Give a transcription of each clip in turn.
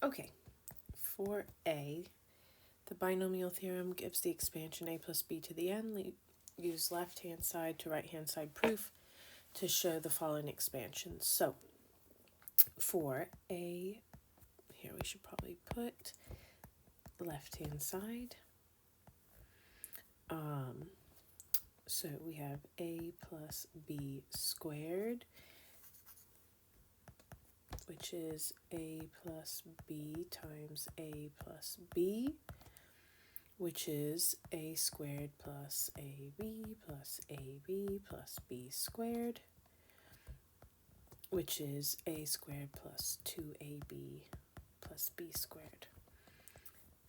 Okay, for A, the binomial theorem gives the expansion a plus b to the n. Use left-hand side to right-hand side proof to show the following expansions. So, for A, here we should probably put left-hand side. So we have a plus b squared, which is a plus b times a plus b, which is a squared plus ab plus ab plus b squared, which is a squared plus 2ab plus b squared.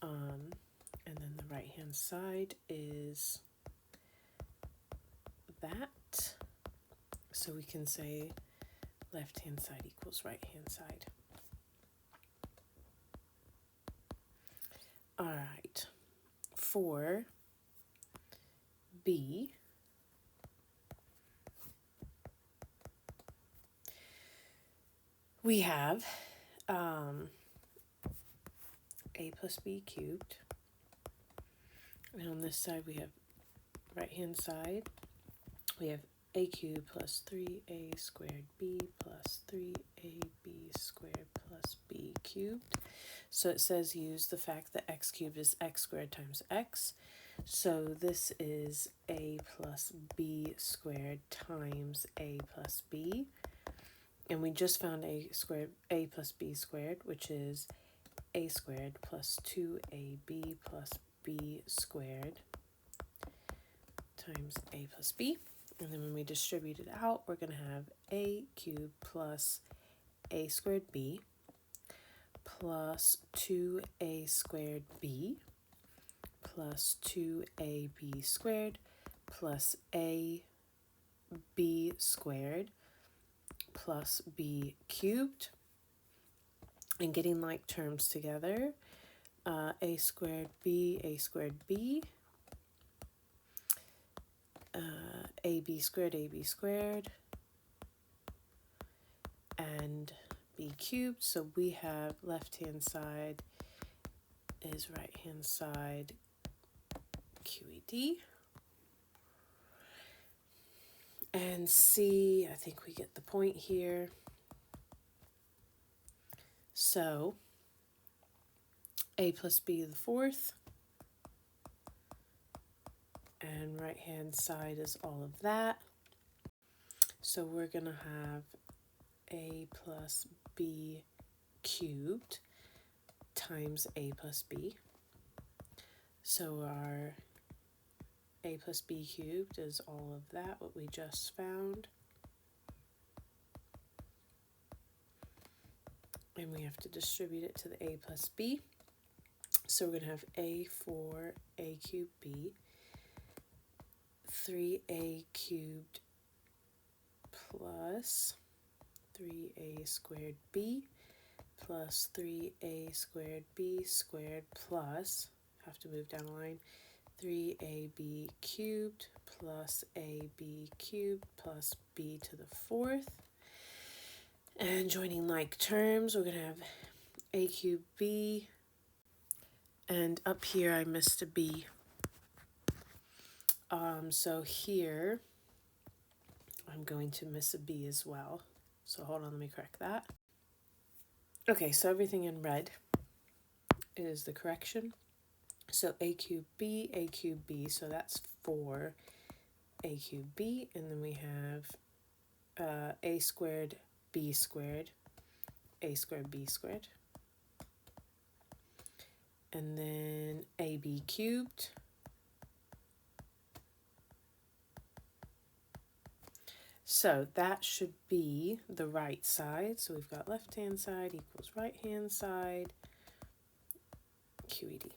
And then the right-hand side is that. So we can say left-hand side equals right-hand side. All right. For B, we have a plus b cubed. And on this side, we have right-hand side. We have a cubed plus 3a squared b plus 3ab squared plus b cubed. So it says use the fact that x cubed is x squared times x. So this is a plus b squared times a plus b. And we just found a plus b squared, which is a squared plus 2ab plus b squared times a plus b. And then when we distribute it out, we're going to have a cubed plus a squared b plus 2a squared b plus 2ab squared plus a b squared plus b cubed. And getting like terms together, a squared b, ab squared, and b cubed. So we have left-hand side is right-hand side QED. And C, I think we get the point here. So a plus b to the fourth, and right-hand side is all of that. So we're going to have a plus b cubed times a plus b. So our a plus b cubed is all of that, what we just found. And we have to distribute it to the a plus b. So we're going to have a for a cubed b, 3a cubed plus 3a squared b plus 3a squared b squared plus, have to move down a line, 3ab cubed plus ab cubed plus b to the fourth. And joining like terms, we're going to have a cubed b, and up here I missed a b. So here I'm going to miss a b as well. So hold on, let me correct that. Okay, so everything in red is the correction. So a cubed b, so that's 4 a cubed b, and then we have a squared b squared, a squared b squared, and then ab cubed, so that should be the right side. So we've got left-hand side equals right-hand side, QED.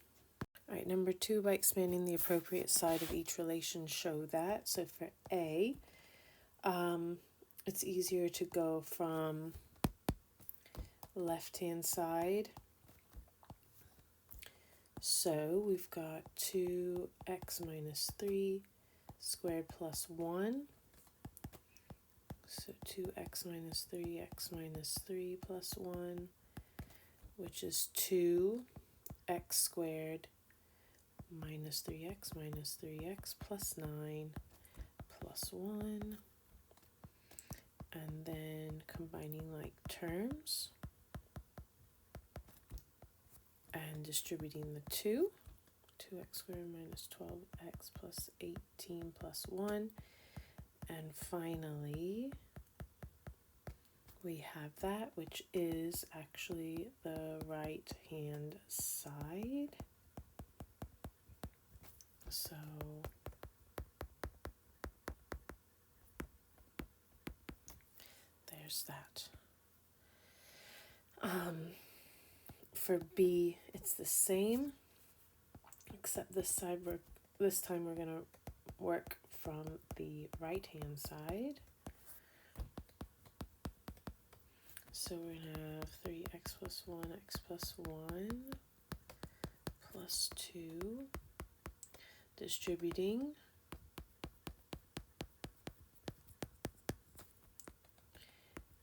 All right, number 2, by expanding the appropriate side of each relation, show that. So for A, it's easier to go from left-hand side. So we've got 2x minus 3 squared plus 1. So 2x minus 3 plus 1, which is 2x squared minus 3x plus 9 plus 1. And then combining like terms and distributing the 2. 2x squared minus 12x plus 18 plus 1. And finally, we have that, which is actually the right-hand side. So there's that. For B, it's the same, except this time we're going to work from the right-hand side. So we're going to have 3x plus 1x plus 1 plus 2, distributing,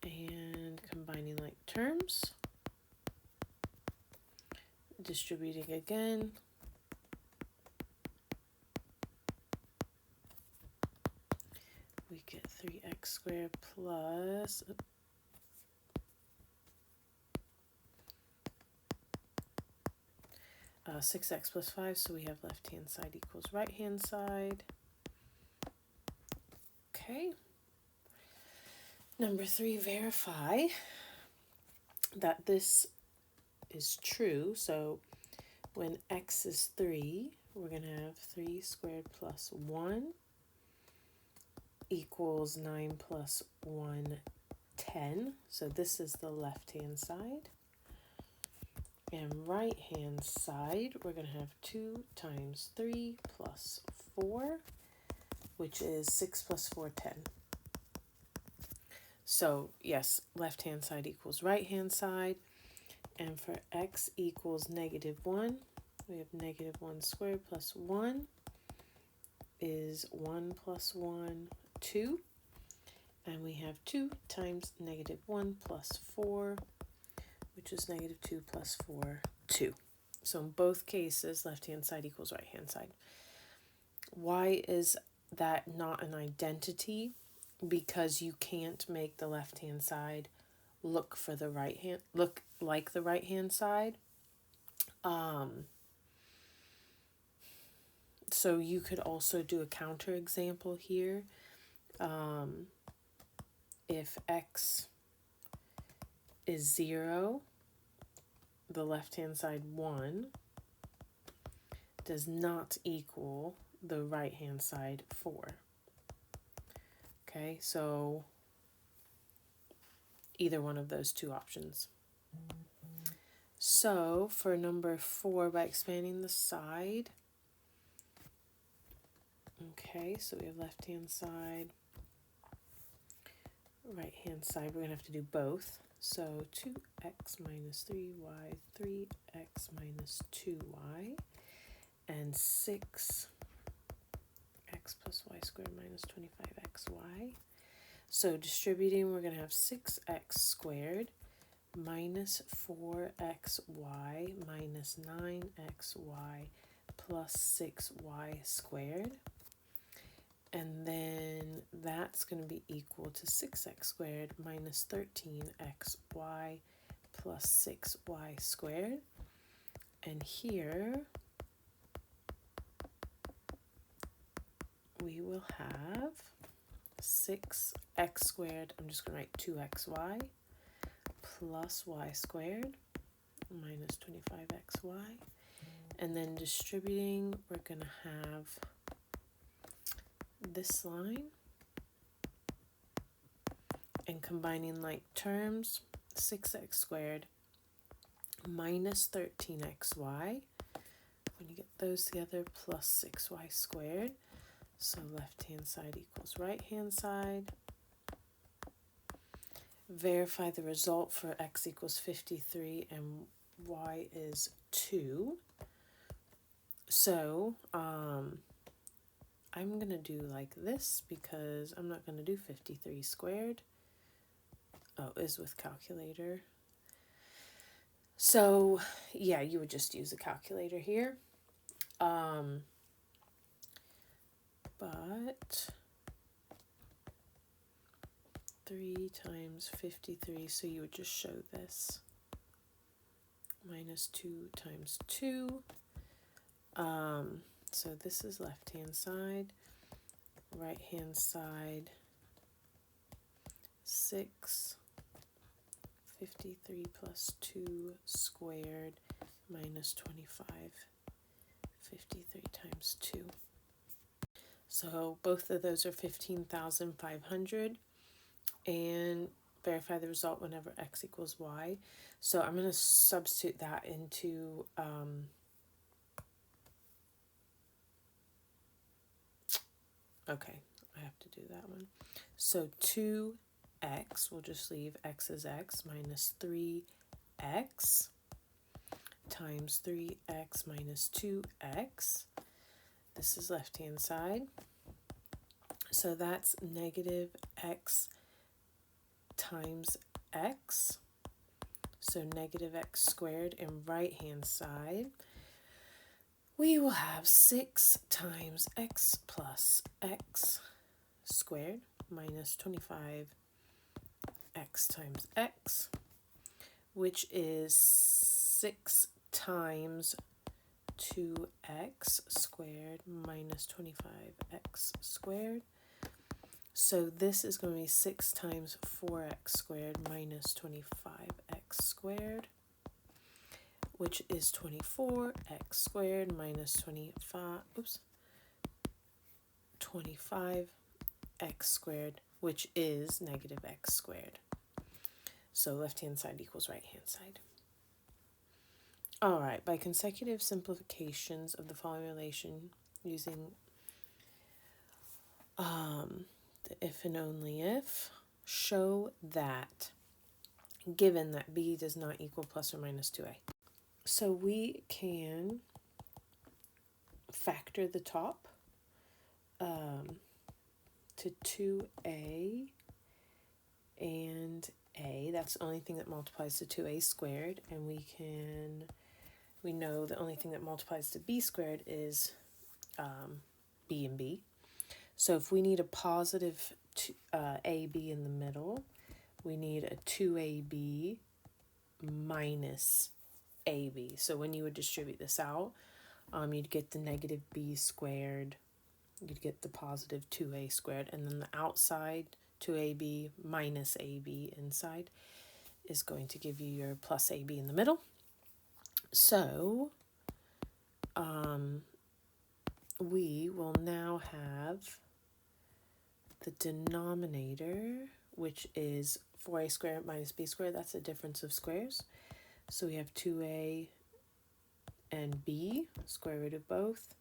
and combining like terms, distributing again, we get 3x squared plus 6x plus 5, so we have left-hand side equals right-hand side. Okay. Number 3, verify that this is true. So when x is 3, we're going to have 3 squared plus 1 equals 9 plus 1, 10. So this is the left-hand side. And right-hand side, we're going to have 2 times 3 plus 4, which is 6 plus 4, 10. So yes, left-hand side equals right-hand side. And for x equals negative 1, we have negative 1 squared plus 1 is 1 plus 1, 2. And we have 2 times negative 1 plus 4, which is negative 2 plus 4, 2. So in both cases, left-hand side equals right-hand side. Why is that not an identity? Because you can't make the left-hand side look like the right-hand side. So you could also do a counter example here. If x is 0, the left-hand side 1 does not equal the right-hand side 4. Okay, so either one of those two options. So for number 4, by expanding the side, okay, so we have left-hand side, right-hand side, we're going to have to do both. So 2x minus 3y, 3x minus 2y, and 6x plus y squared minus 25xy. So distributing, we're going to have 6x squared minus 4xy minus 9xy plus 6y squared. And then that's going to be equal to 6x squared minus 13xy plus 6y squared. And here we will have 6x squared, I'm just going to write 2xy plus y squared minus 25xy. And then distributing, we're going to have this line, and combining like terms, 6x squared minus 13xy, when you get those together, plus 6y squared. So left-hand side equals right-hand side. Verify the result for x equals 53 and y is 2. So I'm going to do like this because I'm not going to do 53 squared. Oh, is with calculator. So yeah, you would just use a calculator here. But 3 times 53, so you would just show this. Minus 2 times 2. So this is left-hand side. Right-hand side, 6. 53 plus 2 squared minus 25. 53 times 2. So both of those are 15,500. And verify the result whenever x equals y. So I'm going to substitute that into okay, I have to do that one. So 2x, we'll just leave x as x, minus 3x times 3x minus 2x. This is left-hand side. So that's negative x times x. So negative x squared. And right-hand side, we will have 6 times x plus x squared minus 25 x times x, which is 6 times 2x squared minus 25x squared. So this is going to be 6 times 4x squared minus 25x squared, which is 24x squared minus 25x squared, which is negative x squared. So left-hand side equals right-hand side. All right, by consecutive simplifications of the following relation using the if and only if, show that given that b does not equal plus or minus 2a. So we can factor the top to 2a and a. That's the only thing that multiplies to 2a squared. And we know the only thing that multiplies to b squared is b and b. So if we need a positive ab in the middle, we need a 2ab minus ab. So when you would distribute this out, you'd get the negative b squared, you'd get the positive 2a squared, and then the outside 2ab minus ab inside is going to give you your plus ab in the middle. So we will now have the denominator, which is 4a squared minus b squared. That's a difference of squares. So we have 2a and b, square root of both,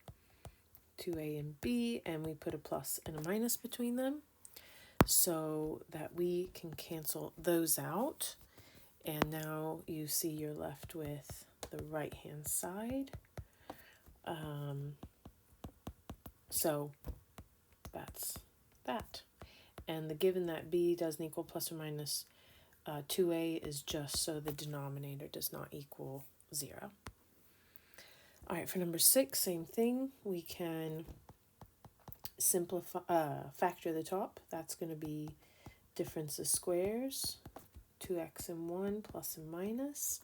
2a and b, and we put a plus and a minus between them so that we can cancel those out. And now you see you're left with the right-hand side. So that's that. And the given that b doesn't equal plus or minus 2a is just so the denominator does not equal 0. All right, for number 6, same thing. We can simplify, factor the top. That's going to be difference of squares, 2x and 1 plus and minus.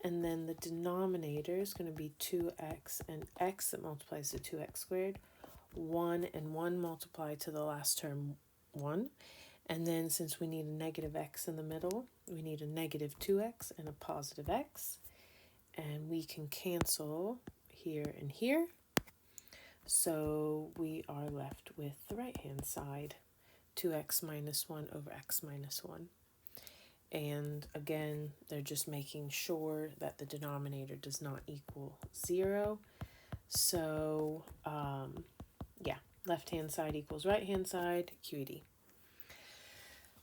And then the denominator is going to be 2x and x that multiplies to 2x squared. 1 and 1 multiply to the last term 1. And then since we need a negative x in the middle, we need a negative 2x and a positive x. And we can cancel here and here. So we are left with the right-hand side, 2x minus 1 over x minus 1. And again, they're just making sure that the denominator does not equal 0. So, yeah, left-hand side equals right-hand side, QED.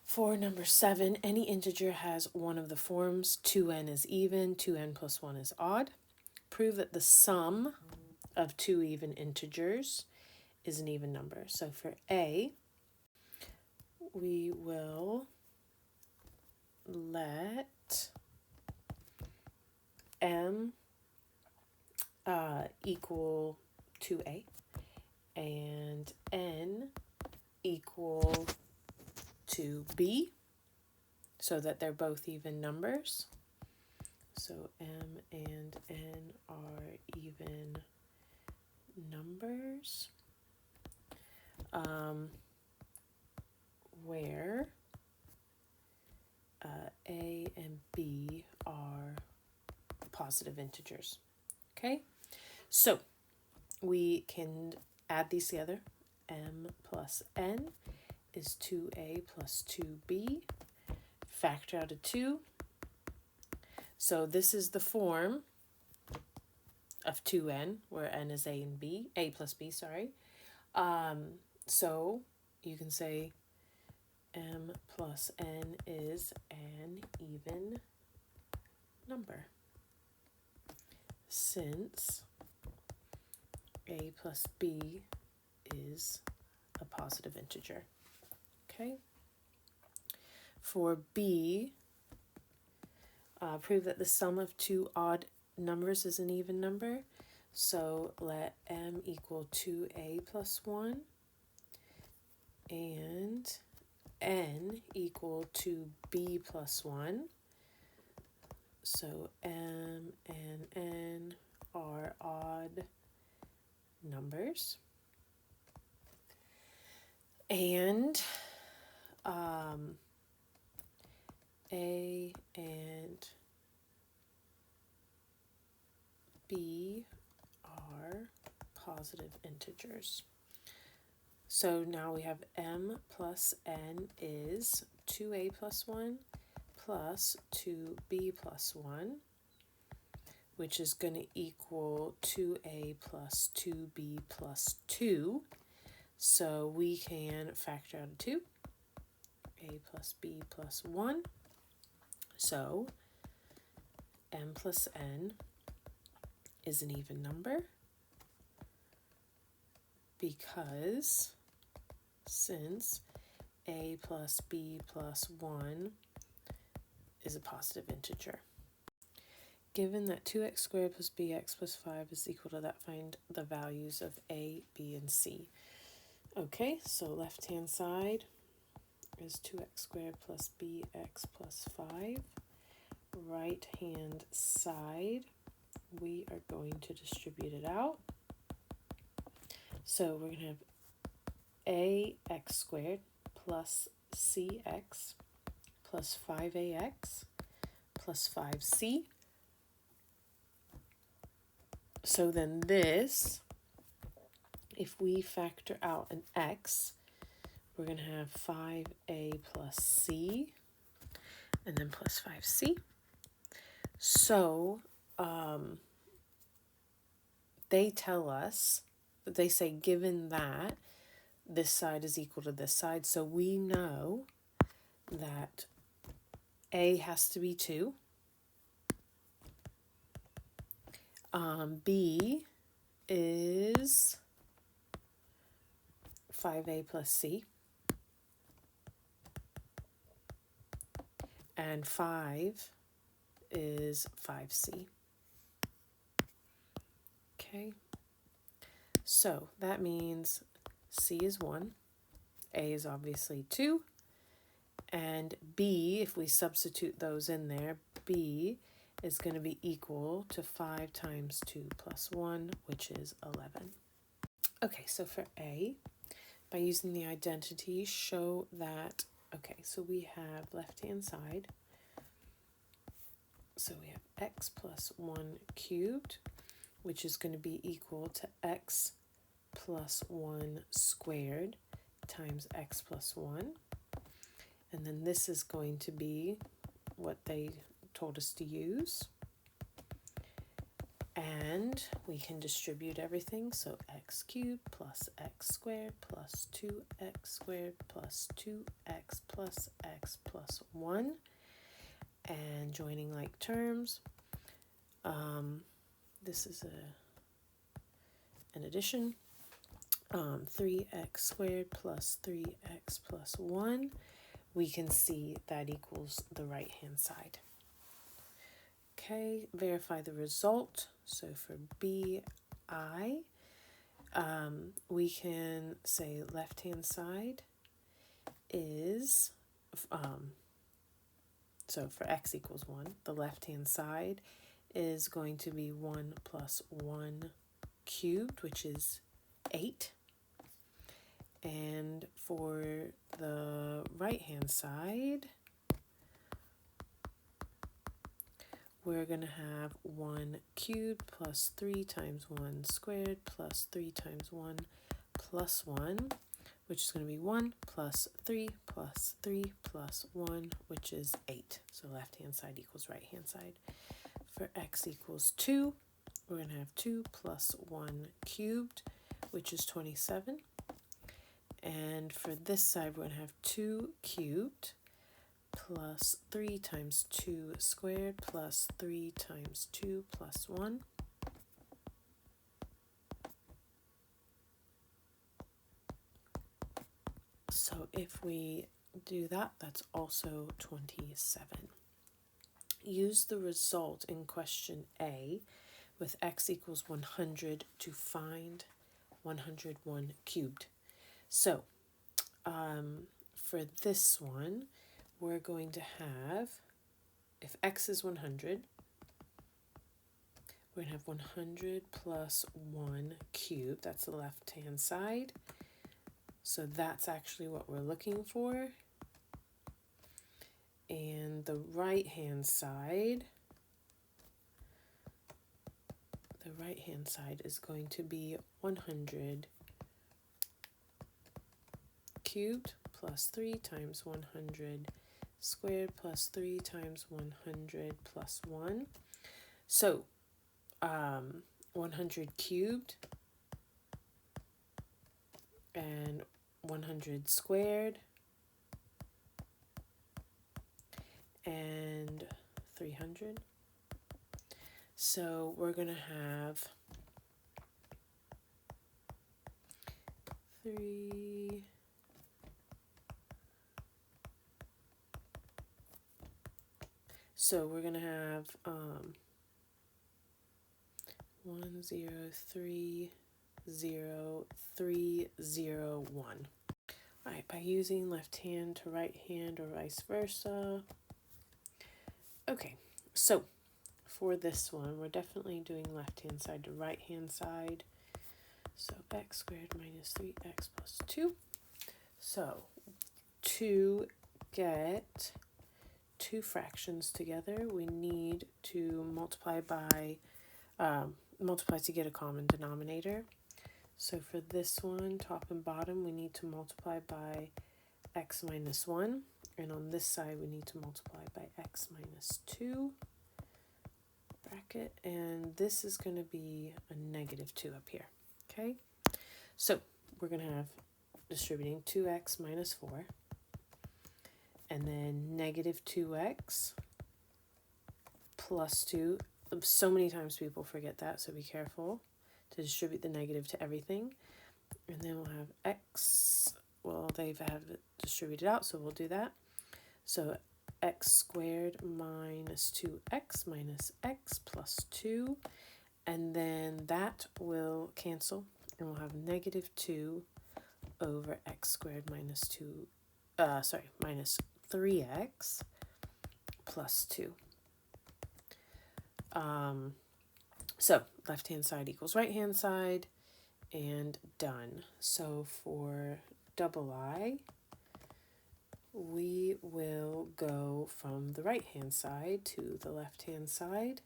For number 7, any integer has one of the forms. 2n is even, 2n plus 1 is odd. Prove that the sum of two even integers is an even number. So for a, we will let m equal 2a and n equal 2b, so that they're both even numbers. So m and n are even numbers, where a and b are positive integers. Okay, so we can add these together. M plus n is 2a plus 2b. Factor out a 2. So this is the form of 2n, where n is a and b, a plus b, sorry. So you can say m plus n is an even number, since a plus b is a positive integer. Okay. For b, prove that the sum of two odd numbers is an even number. So let m equal 2a plus 1 and n equal 2b plus 1. So m and n are odd numbers. And a and b are positive integers. So now we have m plus n is 2a plus 1 plus 2b plus 1, which is going to equal 2a plus 2b plus 2. So we can factor out a 2, a plus b plus 1. So m plus n is an even number, because since a plus b plus 1 is a positive integer. Given that 2x squared plus bx plus 5 is equal to that, find the values of a, b, and c. Okay, so left-hand side is 2x squared plus bx plus 5. Right-hand side, we are going to distribute it out. So we're going to have ax squared plus cx plus 5ax plus 5c. So then this, if we factor out an x, we're going to have 5a plus c and then plus 5c. So they tell us, they say given that this side is equal to this side, so we know that a has to be 2, b is 5a plus c, and 5 is 5c. Okay, so that means c is 1, a is obviously 2, and b, if we substitute those in there, b is going to be equal to 5 times 2 plus 1, which is 11. Okay, so for a, by using the identity, show that, okay, so we have left-hand side, so we have x plus 1 cubed, which is going to be equal to x plus 1 squared times x plus 1. And then this is going to be what they told us to use. And we can distribute everything. So x cubed plus x squared plus 2x squared plus 2x plus x plus 1. And joining like terms. This is an addition. 3x squared plus 3x plus 1. We can see that equals the right-hand side. Okay, verify the result. So for BI, we can say left-hand side is, so for x equals 1, the left-hand side is going to be 1 plus 1 cubed, which is 8. And for the right-hand side, we're going to have 1 cubed plus 3 times 1 squared plus 3 times 1 plus 1, which is going to be 1 plus 3 plus 3 plus 1, which is 8. So left-hand side equals right-hand side. For x equals 2, we're going to have 2 plus 1 cubed, which is 27. And for this side, we're going to have 2 cubed plus 3 times 2 squared plus 3 times 2 plus 1. So if we do that, that's also 27. Use the result in question A with x equals 100 to find 101 cubed. So for this one, we're going to have, if x is 100, we're going to have 100 plus 1 cubed. That's the left-hand side. So that's actually what we're looking for. And the right-hand side, is going to be 100 cubed plus 3 times 100 squared plus 3 times 100 plus 1. So 100 cubed and 100 squared and 300. So we're going to have 3, so we're going to have 1 0 3 0 3 0 1. All right, by using left hand to right hand or vice versa. Okay, so for this one, we're definitely doing left-hand side to right-hand side. So x squared minus 3x plus 2. So to get two fractions together, we need to multiply to get a common denominator. So for this one, top and bottom, we need to multiply by x minus 1. And on this side, we need to multiply by x minus 2. Bracket, and this is going to be a negative 2 up here. Okay, so we're going to have distributing 2x minus 4, and then negative 2x plus 2. So many times people forget that, so be careful to distribute the negative to everything. And then we'll have x, well, they've had it distributed out, so we'll do that. So x squared minus 2x minus x plus 2, and then that will cancel, and we'll have negative 2 over x squared minus 3x plus 2. So left-hand side equals right-hand side, and done. So for double I, we will go from the right-hand side to the left-hand side.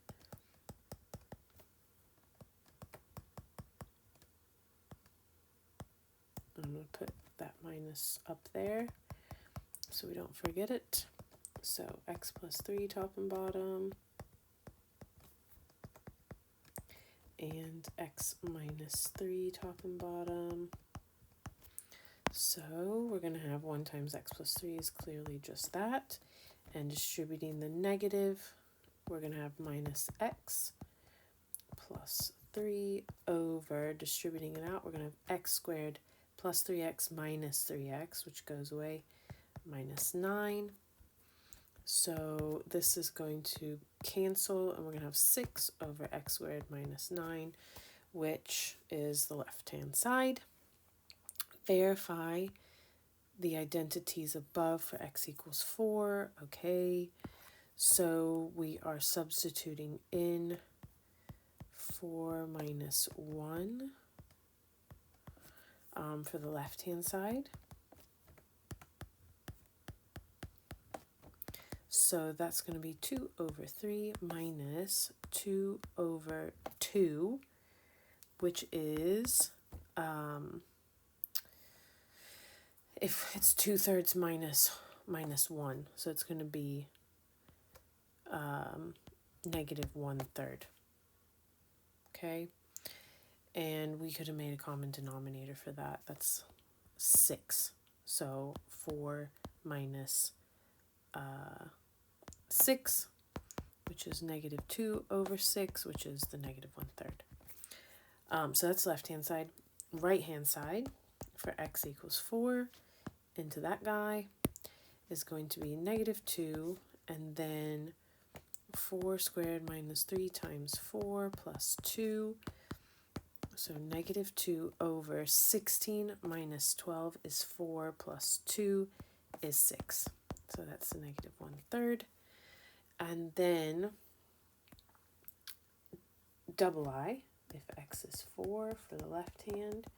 I'm going to put that minus up there so we don't forget it. So x plus 3 top and bottom, and x minus 3 top and bottom. So we're going to have 1 times x plus 3 is clearly just that. And distributing the negative, we're going to have minus x plus 3 over, distributing it out, we're going to have x squared plus 3x minus 3x, which goes away, minus 9. So this is going to cancel, and we're going to have 6 over x squared minus 9, which is the left-hand side. Verify the identities above for x equals 4. Okay, so we are substituting in 4 minus 1 for the left-hand side. So that's going to be 2 over 3 minus 2 over 2, which is, if it's 2/3 minus 1, so it's going to be negative 1/3. Okay, and we could have made a common denominator for that. That's 6. So 4 minus 6, which is negative 2 over 6, which is the negative 1/3. So that's left-hand side. Right-hand side for x equals 4 into that guy is going to be negative 2, and then 4 squared minus 3 times 4 plus 2. So negative 2 over 16 minus 12 is 4 plus 2 is 6. So that's the negative 1/3. And then double I, if x is 4 for the left hand,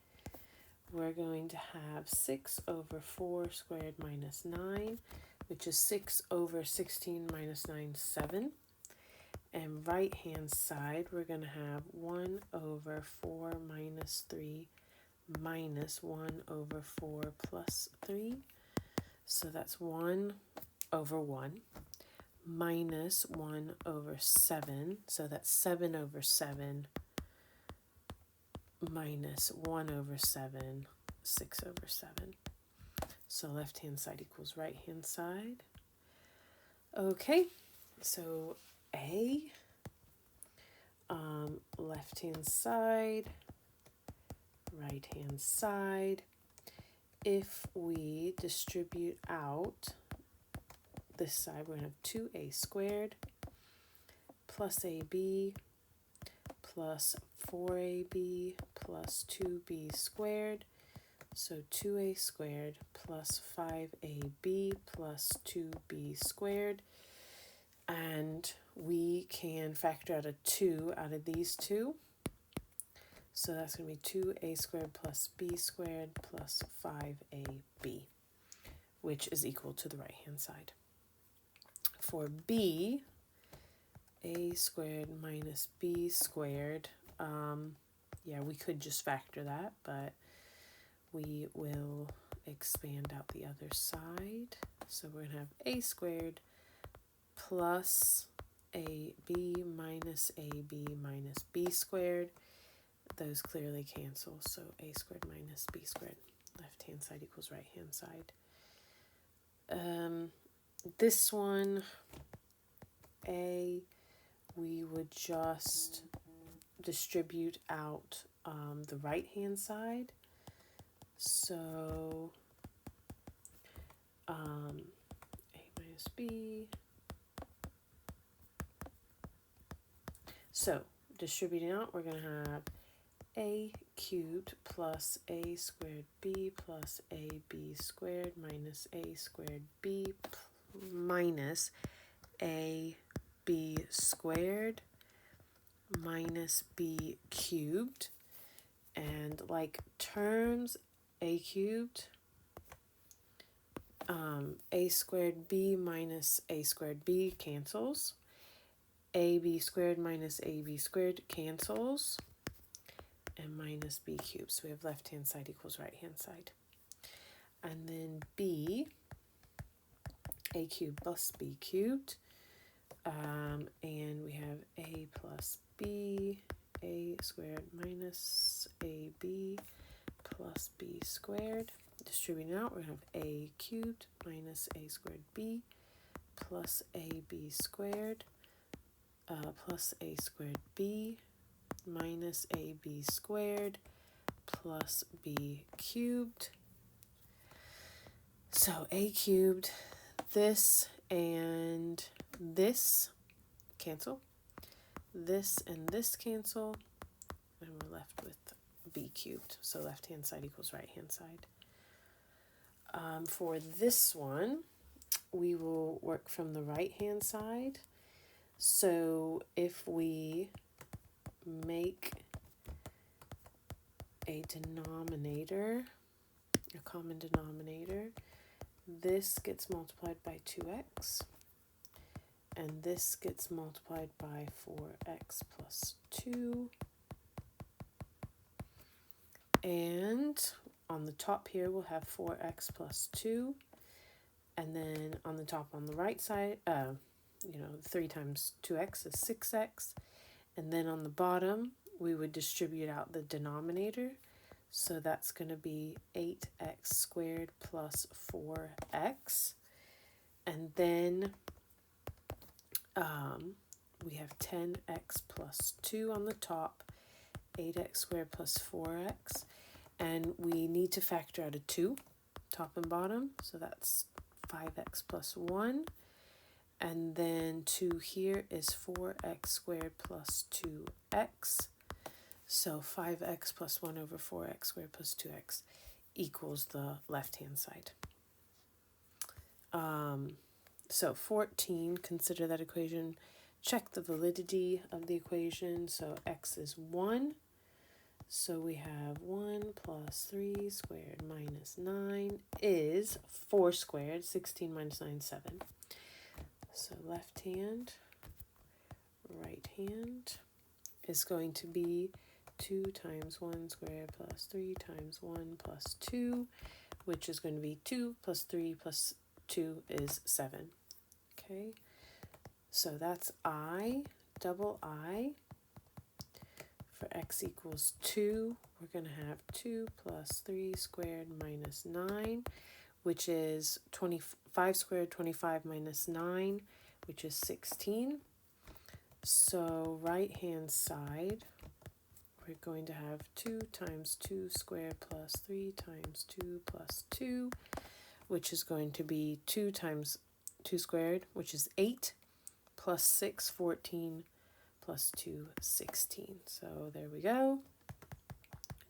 we're going to have 6 over 4 squared minus 9, which is 6 over 16 minus 9, 7. And right hand side, we're going to have 1 over 4 minus 3 minus 1 over 4 plus 3. So that's 1 over 1 minus 1 over 7. So that's 7 over 7 minus 1 over 7, 6 over 7. So left-hand side equals right-hand side. Okay, so A, left-hand side, right-hand side. If we distribute out this side, we're going to have 2a squared plus ab plus 4ab plus 2b squared. So 2a squared plus 5ab plus 2b squared. And we can factor out a 2 out of these two. So that's going to be 2a squared plus b squared plus 5ab, which is equal to the right-hand side. For b, a squared minus b squared, yeah, we could just factor that, but we will expand out the other side. So we're going to have a squared plus ab minus b squared. Those clearly cancel, so a squared minus b squared. Left-hand side equals right-hand side. This one, a, we would just distribute out the right-hand side. So a minus b. So distributing out, we're going to have a cubed plus a squared b plus ab squared minus a squared b minus a b squared minus b cubed. And like terms, a cubed, a squared b minus a squared b cancels. ab squared minus ab squared cancels. And minus b cubed. So we have left-hand side equals right-hand side. And then b, a cubed plus b cubed. And we have a plus b, a squared minus ab plus b squared. Distributing out, we're going to have a cubed minus a squared b plus ab squared plus a squared b minus ab squared plus b cubed. So a cubed, this and this cancel. This and this cancel. And we're left with b cubed. So left-hand side equals right-hand side. For this one, we will work from the right-hand side. So if we make a denominator, a common denominator, this gets multiplied by 2x, and this gets multiplied by 4x plus 2. And on the top here, we'll have 4x plus 2. And then on the top on the right side, 3 times 2x is 6x. And then on the bottom, we would distribute out the denominator. So that's going to be 8x squared plus 4x. And then we have 10x plus 2 on the top, 8x squared plus 4x. And we need to factor out a 2, top and bottom. So that's 5x plus 1. And then 2 here is 4x squared plus 2x. So 5x plus 1 over 4x squared plus 2x equals the left-hand side. So 14, consider that equation. Check the validity of the equation. So x is 1. So we have 1 plus 3 squared minus 9 is 4 squared. 16 minus 9 is 7. So left hand, right hand is going to be 2 times 1 squared plus 3 times 1 plus 2, which is going to be 2 plus 3 plus 2 is 7. Okay, so that's I, double I. For x equals 2, we're going to have 2 plus 3 squared minus 9, which is 25 squared, 25 minus 9, which is 16. So right-hand side, we're going to have 2 times 2 squared plus 3 times 2 plus 2, which is going to be 2 times 2 squared, which is 8, plus 6, 14, plus 2, 16. So there we go.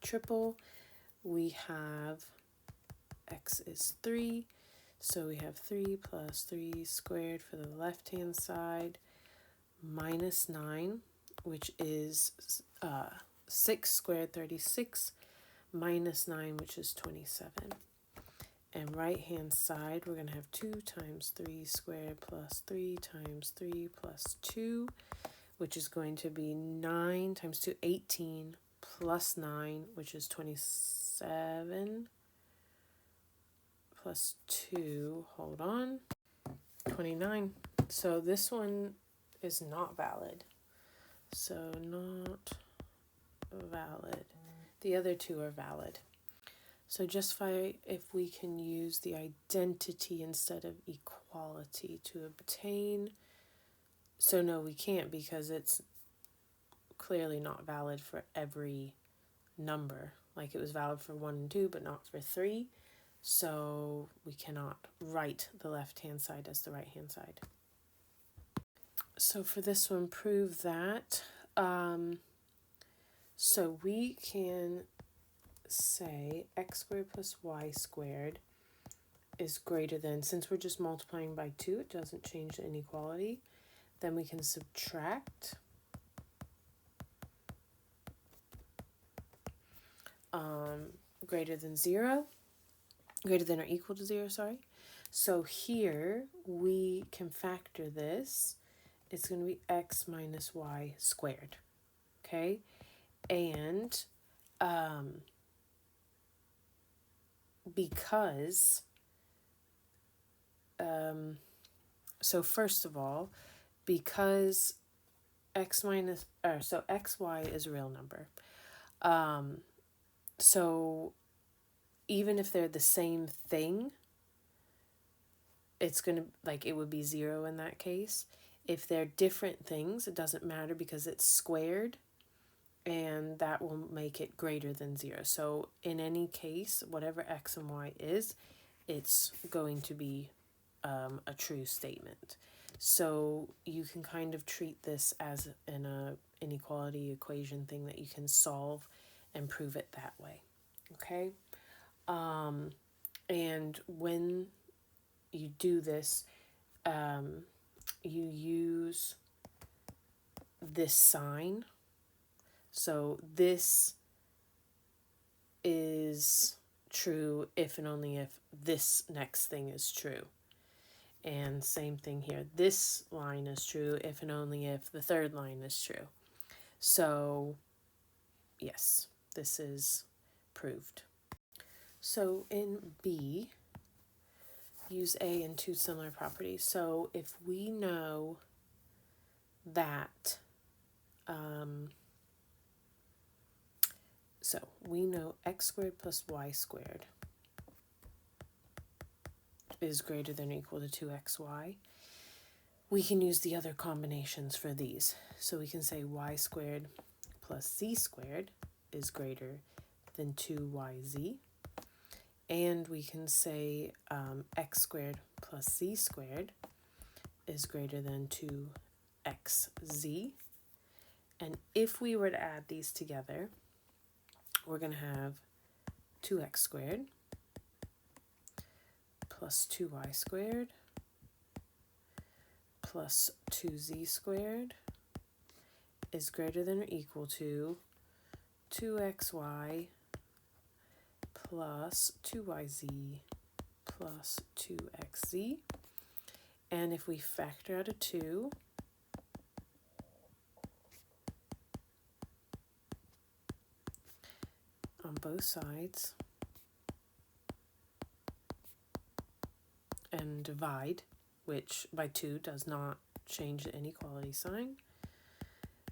Triple, we have x is 3. So we have 3 plus 3 squared for the left-hand side, minus 9, which is 6 squared, 36, minus 9, which is 27. And right-hand side, we're going to have 2 times 3 squared plus 3 times 3 plus 2, which is going to be 9 times 2, 18, plus 9, which is 27, plus 2, hold on, 29. So this one is not valid. So not valid. The other two are valid. So justify if we can use the identity instead of equality to obtain. So no, we can't, because it's clearly not valid for every number. Like it was valid for 1 and 2, but not for 3. So we cannot write the left-hand side as the right-hand side. So for this one, prove that. So we can say x squared plus y squared is greater than, since we're just multiplying by 2, it doesn't change the inequality. Then we can subtract greater than 0, greater than or equal to 0, sorry. So here we can factor this. It's going to be x minus y squared, okay? And because, so first of all, because xy is a real number. So even if they're the same thing, it's going to, like, it would be 0 in that case. If they're different things, it doesn't matter because it's squared, and that will make it greater than 0. So in any case, whatever x and y is, it's going to be a true statement. So you can kind of treat this as an inequality equation thing that you can solve and prove it that way. Okay? And when you do this, you use this sign. So this is true if and only if this next thing is true. And same thing here. This line is true if and only if the third line is true. So, yes, this is proved. So in B, use A in two similar properties. So if we know that, so we know x squared plus y squared is greater than or equal to 2xy. We can use the other combinations for these. So we can say y squared plus z squared is greater than 2yz. And we can say x squared plus z squared is greater than 2xz. And if we were to add these together, we're going to have 2x squared plus 2y squared plus 2z squared is greater than or equal to 2xy plus 2yz plus 2xz. And if we factor out a 2, on both sides and divide, which by 2 does not change the inequality sign,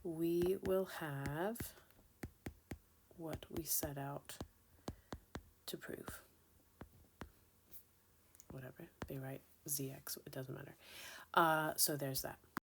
we will have what we set out to prove. Whatever, they write ZX, it doesn't matter. So there's that.